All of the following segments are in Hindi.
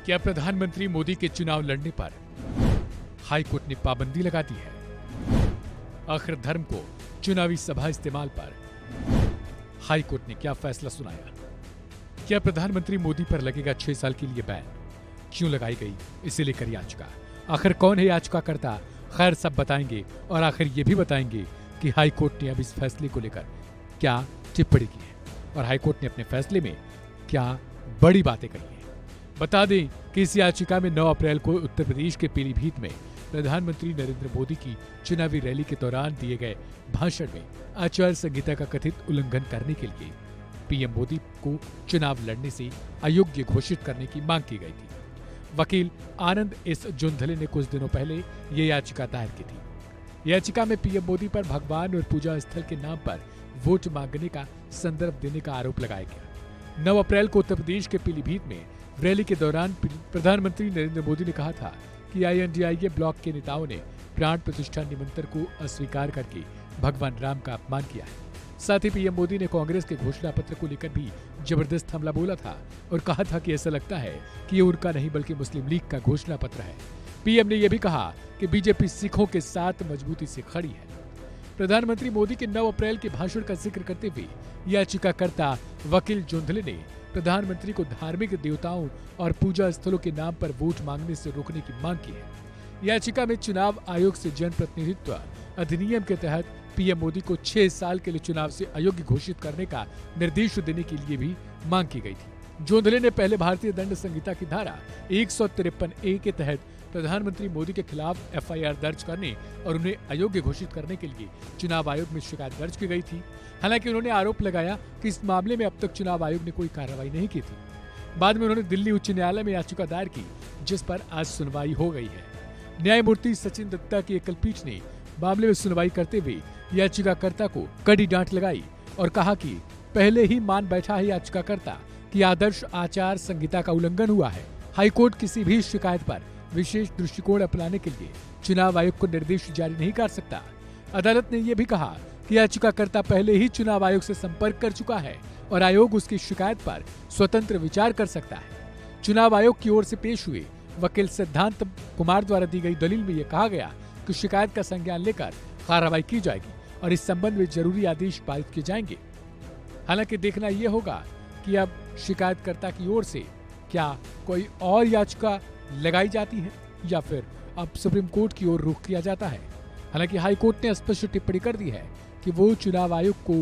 क्या प्रधानमंत्री मोदी के चुनाव लड़ने पर हाईकोर्ट ने पाबंदी लगा दी है? आखिर धर्म को चुनावी सभा इस्तेमाल पर हाईकोर्ट ने क्या फैसला सुनाया? क्या प्रधानमंत्री मोदी पर लगेगा 6 साल के लिए बैन? क्यों लगाई गई, इसे लेकर याचिका? आखिर कौन है याचिकाकर्ता? खैर सब बताएंगे और आखिर ये भी बताएंगे कि हाईकोर्ट ने अब इस फैसले को लेकर क्या टिप्पणी की है और हाईकोर्ट ने अपने फैसले में क्या बड़ी बातें कही हैं। बता दें कि इस याचिका में 9 अप्रैल को उत्तर प्रदेश के पीलीभीत में प्रधानमंत्री नरेंद्र मोदी की चुनावी रैली के दौरान दिए गए भाषण में आचार संहिता का कथित उल्लंघन करने के लिए पीएम मोदी को चुनाव लड़ने से अयोग्य घोषित करने की मांग की गई थी। वकील आनंद एस जुंधले ने कुछ दिनों पहले ये याचिका दायर की थी। याचिका में पीएम मोदी पर भगवान और पूजा स्थल के नाम पर वोट मांगने का संदर्भ देने का आरोप लगाया गया। 9 अप्रैल को उत्तर प्रदेश के पीलीभीत में रैली के दौरान प्रधानमंत्री नरेंद्र मोदी ने कहा था कि INDIA ब्लॉक के नेताओं ने प्राण प्रतिष्ठा निमंत्रण को अस्वीकार करके भगवान राम का अपमान किया है। साथ ही पीएम मोदी ने कांग्रेस के घोषणा पत्र को लेकर भी जबरदस्त हमला बोला था और कहा था कि ऐसा लगता है कि ये उनका नहीं बल्कि मुस्लिम लीग का घोषणा पत्र है। पीएम ने यह भी कहा कि बीजेपी सिखों के साथ मजबूती से खड़ी है। प्रधानमंत्री मोदी के 9 अप्रैल के भाषण का जिक्र करते हुए याचिकाकर्ता वकील जुंधले ने प्रधानमंत्री को धार्मिक देवताओं और पूजा स्थलों के नाम पर वोट मांगने से रोकने की मांग की है। याचिका में चुनाव आयोग से जनप्रतिनिधित्व अधिनियम के तहत पीएम मोदी को 6 साल के लिए चुनाव से अयोग्य घोषित करने का निर्देश देने के लिए भी मांग की गई थी। जोंधले ने पहले भारतीय दंड संहिता की धारा 153A के तहत प्रधानमंत्री मोदी के खिलाफ FIR दर्ज करने और उन्हें अयोग्य घोषित करने के लिए चुनाव आयोग में शिकायत दर्ज की गई थी। हालांकि उन्होंने आरोप लगाया कि इस मामले में अब तक चुनाव आयोग ने कोई कार्रवाई नहीं की थी। बाद में उन्होंने दिल्ली उच्च न्यायालय में याचिका दायर की, जिस पर आज सुनवाई हो गई है। न्यायमूर्ति सचिन दत्ता की एकल पीठ ने मामले में सुनवाई करते हुए याचिकाकर्ता को कड़ी डांट लगाई और कहा कि पहले ही मान बैठा है याचिकाकर्ता कि आदर्श आचार संहिता का उल्लंघन हुआ है। हाईकोर्ट किसी भी शिकायत पर विशेष दृष्टिकोण अपनाने के लिए चुनाव आयोग को निर्देश जारी नहीं कर सकता। अदालत ने यह भी कहा कि याचिकाकर्ता पहले ही चुनाव आयोग से संपर्क कर चुका है और आयोग उसकी शिकायत पर स्वतंत्र विचार कर सकता है। चुनाव आयोग की ओर से पेश हुए वकील सिद्धांत कुमार द्वारा दी गई दलील में यह कहा गया कि शिकायत का संज्ञान लेकर कार्रवाई की जाएगी और इस संबंध में जरूरी आदेश पारित किए जाएंगे। हालांकि देखना यह होगा कि अब शिकायतकर्ता की ओर से क्या कोई और याचिका लगाई जाती है या फिर अब सुप्रीम कोर्ट की ओर रुख किया जाता है। हालांकि हाईकोर्ट ने स्पष्ट टिप्पणी कर दी है कि वो चुनाव आयोग को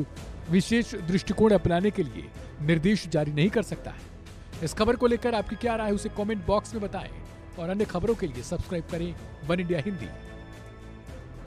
विशेष दृष्टिकोण अपनाने के लिए निर्देश जारी नहीं कर सकता है। इस खबर को लेकर आपकी क्या राय है उसे कमेंट बॉक्स में बताएं और अन्य खबरों के लिए सब्सक्राइब करें वन इंडिया हिंदी।